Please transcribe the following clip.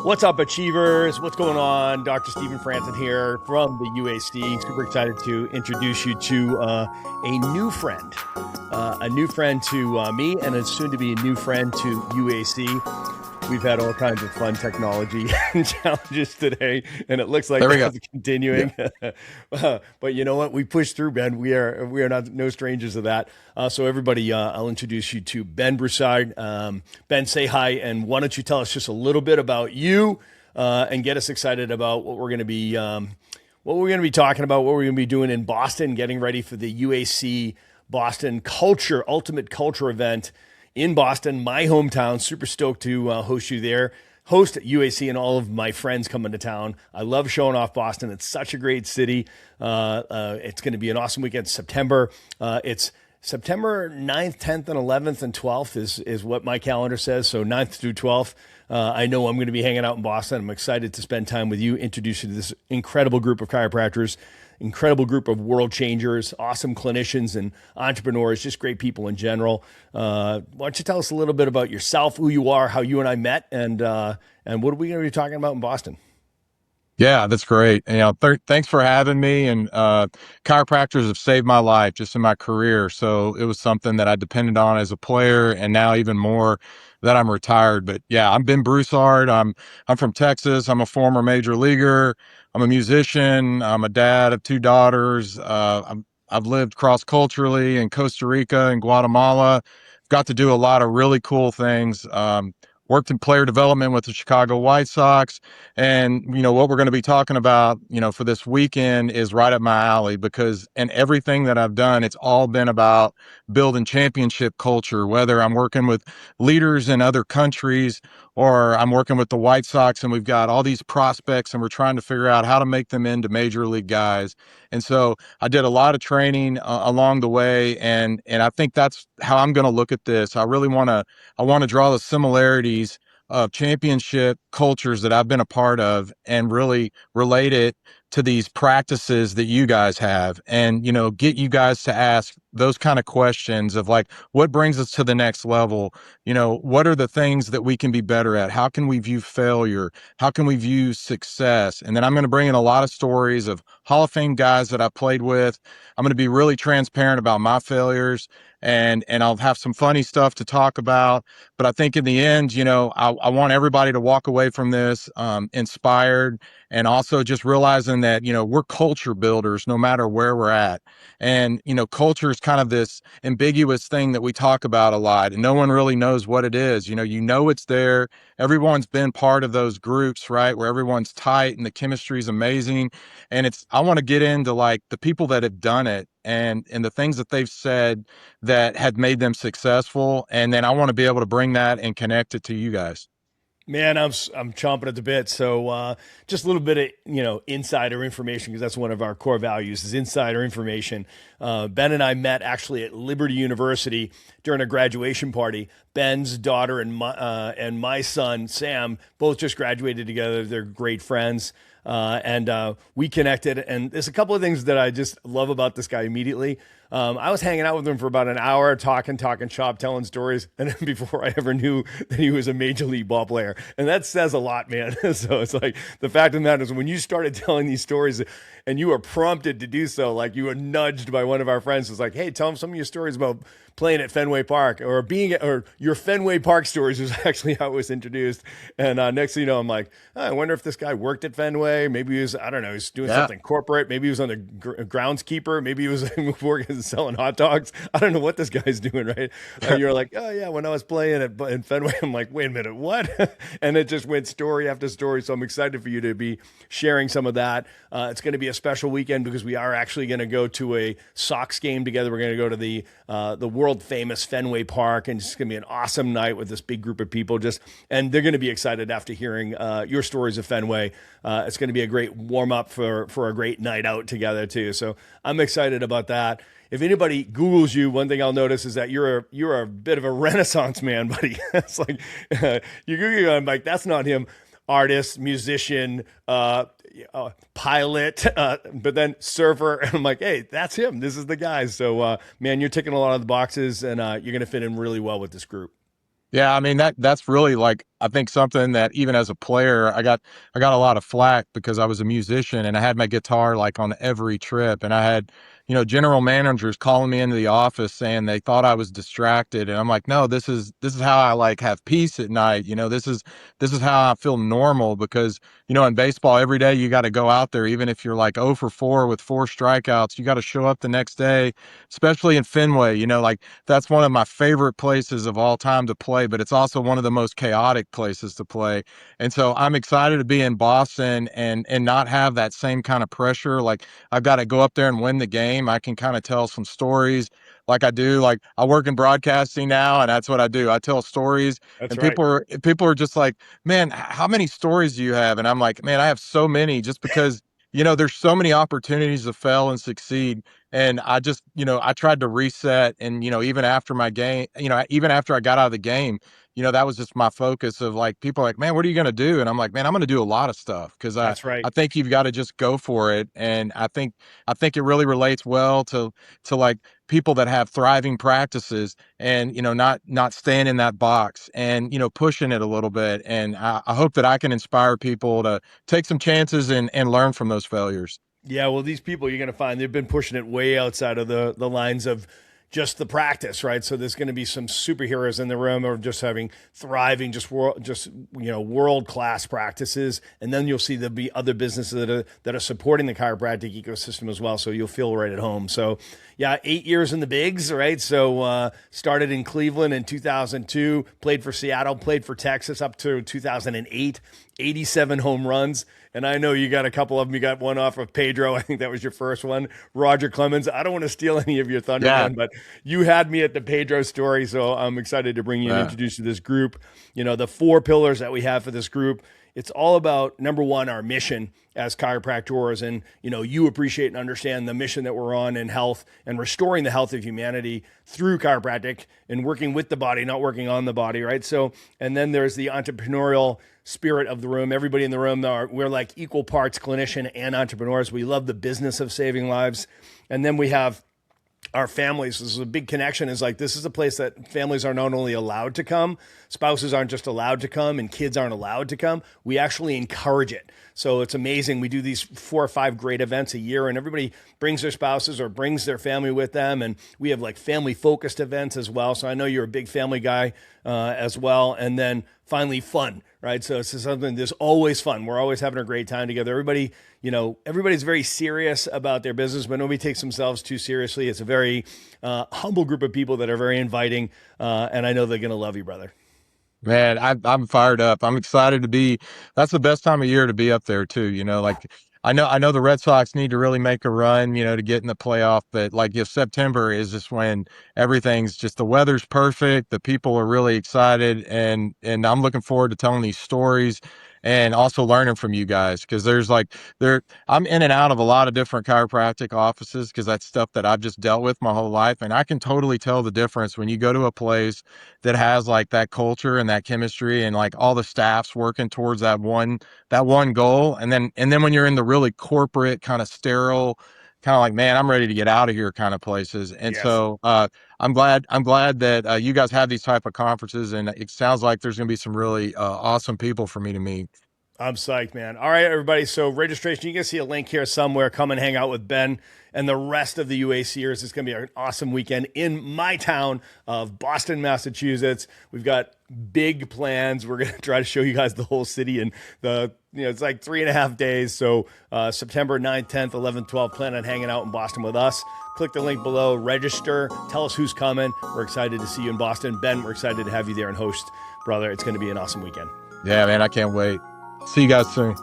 What's up, Achievers? What's going on? Dr. Stephen Franson here from the UAC. Super excited to introduce you to a new friend to me, and it's soon to be a new friend to UAC. We've had all kinds of fun technology challenges today, and it looks like that's continuing. Yeah. But you know what? We pushed through, Ben. We are not no strangers to that. So everybody, I'll introduce you to Ben Broussard. Ben, say hi, and why don't you tell us just a little bit about you and get us excited about what we're going to be talking about, what we're going to be doing in Boston, getting ready for the UAC Boston Ultimate Culture event in Boston, my hometown. Super stoked to host you there. Host at UAC and all of my friends coming to town. I love showing off Boston. It's such a great city. It's going to be an awesome weekend. September. It's September 9th, 10th, and 11th, and 12th is what my calendar says. So 9th through 12th. I know I'm going to be hanging out in Boston. I'm excited to spend time with you, introduce you to this incredible group of chiropractors, incredible group of world changers, awesome clinicians and entrepreneurs, just great people in general. Why don't you tell us a little bit about yourself, who you are, how you and I met, and what are we going to be talking about in Boston? Yeah, that's great. Thanks for having me. And chiropractors have saved my life just in my career. So it was something that I depended on as a player, and now even more that I'm retired. But yeah, I'm Ben Broussard. I'm from Texas. I'm a former major leaguer. I'm a musician. I'm a dad of two daughters. I've lived cross culturally in Costa Rica and Guatemala. Got to do a lot of really cool things. Worked in player development with the Chicago White Sox. And, what we're going to be talking about, for this weekend is right up my alley because in everything that I've done, it's all been about building championship culture, whether I'm working with leaders in other countries or I'm working with the White Sox and we've got all these prospects and we're trying to figure out how to make them into major league guys. And so I did a lot of training along the way. And I think that's how I'm going to look at this. I want to draw the similarities of championship cultures that I've been a part of and really relate it to these practices that you guys have and, get you guys to ask those kind of questions of like, what brings us to the next level? What are the things that we can be better at? How can we view failure? How can we view success? And then I'm going to bring in a lot of stories of Hall of Fame guys that I've played with. I'm going to be really transparent about my failures and I'll have some funny stuff to talk about. But I think in the end, I want everybody to walk away from this inspired and also just realizing that, we're culture builders no matter where we're at. And, culture is kind of this ambiguous thing that we talk about a lot and no one really knows what it is. It's there. Everyone's been part of those groups, right? Where everyone's tight and the chemistry is amazing. And I want to get into like the people that have done it and the things that they've said that had made them successful. And then I want to be able to bring that and connect it to you guys. Man, I'm chomping at the bit. So just a little bit of insider information because that's one of our core values is insider information. Ben and I met actually at Liberty University during a graduation party. Ben's daughter and my son Sam both just graduated together. They're great friends. And we connected. And there's a couple of things that I just love about this guy immediately. I was hanging out with him for about an hour, talking shop, telling stories. And then before I ever knew that he was a major league ball player. And that says a lot, man. So it's like the fact of the matter is when you started telling these stories and you were prompted to do so, like you were nudged by one of our friends, was like, hey, tell him some of your stories about playing at Fenway Park or your Fenway Park stories was actually how it was introduced. And next thing you know, I'm like, I wonder if this guy worked at Fenway. Maybe he was, I don't know, he's doing something corporate. Maybe he was on the groundskeeper. Maybe he was working selling hot dogs. I don't know what this guy's doing, right? And you're like, oh yeah, when I was playing in Fenway, I'm like, wait a minute, what? And it just went story after story. So I'm excited for you to be sharing some of that. It's going to be a special weekend because we are actually going to go to a Sox game together. We're going to go to the world famous Fenway Park, and it's going to be an awesome night with this big group of people. And they're going to be excited after hearing your stories of Fenway. It's going to be a great warm up for a great night out together too. So I'm excited about that. If anybody Googles you, one thing I'll notice is that you're a bit of a Renaissance man, buddy. It's like you Google, I'm like, that's not him. Artist, musician, pilot, but then surfer. And I'm like, hey, that's him. This is the guy. So, man, you're ticking a lot of the boxes, and you're going to fit in really well with this group. Yeah, I mean that's really like I think something that even as a player, I got a lot of flack because I was a musician and I had my guitar like on every trip, and I had, general managers calling me into the office saying they thought I was distracted, and I'm like, no, this is how I like have peace at night. This is how I feel normal because, in baseball every day you got to go out there, even if you're like 0 for 4 with 4 strikeouts, you got to show up the next day, especially in Fenway. Like that's one of my favorite places of all time to play, but it's also one of the most chaotic places to play. And so I'm excited to be in Boston and not have that same kind of pressure. Like I've got to go up there and win the game. I can kind of tell some stories like I do. Like I work in broadcasting now, and that's what I do. I tell stories, That's and right. people are just like, "Man, how many stories do you have?" And I'm like, "Man, I have so many just because, there's so many opportunities to fail and succeed." And I just, I tried to reset, and even after my game, even after I got out of the game, that was just my focus of like people are like, "Man, what are you going to do?" And I'm like, "Man, I'm going to do a lot of stuff because That's right. I think you've got to just go for it." And I think it really relates well to like people that have thriving practices and not staying in that box and pushing it a little bit. And I hope that I can inspire people to take some chances and learn from those failures. Yeah, well, these people you're going to find they've been pushing it way outside of the lines of just the practice, right? So there's going to be some superheroes in the room, or just having thriving, just world class practices, and then you'll see there'll be other businesses that are supporting the chiropractic ecosystem as well. So you'll feel right at home. So yeah, 8 years in the bigs, right? So started in Cleveland in 2002, played for Seattle, played for Texas up to 2008, 87 home runs. And I know you got a couple of them. You got one off of Pedro. I think that was your first one. Roger Clemens. I don't want to steal any of your thunder, Yeah. man, but you had me at the Pedro story. So I'm excited to bring you and Yeah. introduce you to this group. The 4 pillars that we have for this group. It's all about, number one, our mission as chiropractors. And, you appreciate and understand the mission that we're on in health and restoring the health of humanity through chiropractic and working with the body, not working on the body, right? So, and then there's the entrepreneurial spirit of the room. Everybody in the room, we're like equal parts clinician and entrepreneurs. We love the business of saving lives. And then we have our families. This is a big connection. Is like, this is a place that families are not only allowed to come, spouses aren't just allowed to come, and kids aren't allowed to come. We actually encourage it. So it's amazing. We do these 4 or 5 great events a year, and everybody brings their spouses or brings their family with them. And we have like family focused events as well. So I know you're a big family guy as well. And then finally, fun, right? So it's something, there's always fun. We're always having a great time together. Everybody's very serious about their business, but nobody takes themselves too seriously. It's a very humble group of people that are very inviting. And I know they're going to love you, brother. Man, I'm fired up. I'm excited to be. That's the best time of year to be up there too. Like I know the Red Sox need to really make a run, to get in the playoff. But like if September is just when everything's just the weather's perfect, the people are really excited, and I'm looking forward to telling these stories and also learning from you guys because there's like I'm in and out of a lot of different chiropractic offices because that's stuff that I've just dealt with my whole life, and I can totally tell the difference when you go to a place that has like that culture and that chemistry and like all the staff's working towards that one goal. And then when you're in the really corporate kind of sterile, kind of like, man, I'm ready to get out of here kind of places. And Yes. so I'm glad that you guys have these type of conferences, and it sounds like there's going to be some really awesome people for me to meet. I'm psyched, man. All right, everybody. So registration, you can see a link here somewhere. Come and hang out with Ben and the rest of the UACers. It's going to be an awesome weekend in my town of Boston, Massachusetts. We've got big plans. We're going to try to show you guys the whole city and it's like 3.5 days. So September 9th, 10th, 11th, 12th, plan on hanging out in Boston with us. Click the link below, register, tell us who's coming. We're excited to see you in Boston. Ben, we're excited to have you there and host, brother. It's going to be an awesome weekend. Yeah, man, I can't wait. See you guys soon.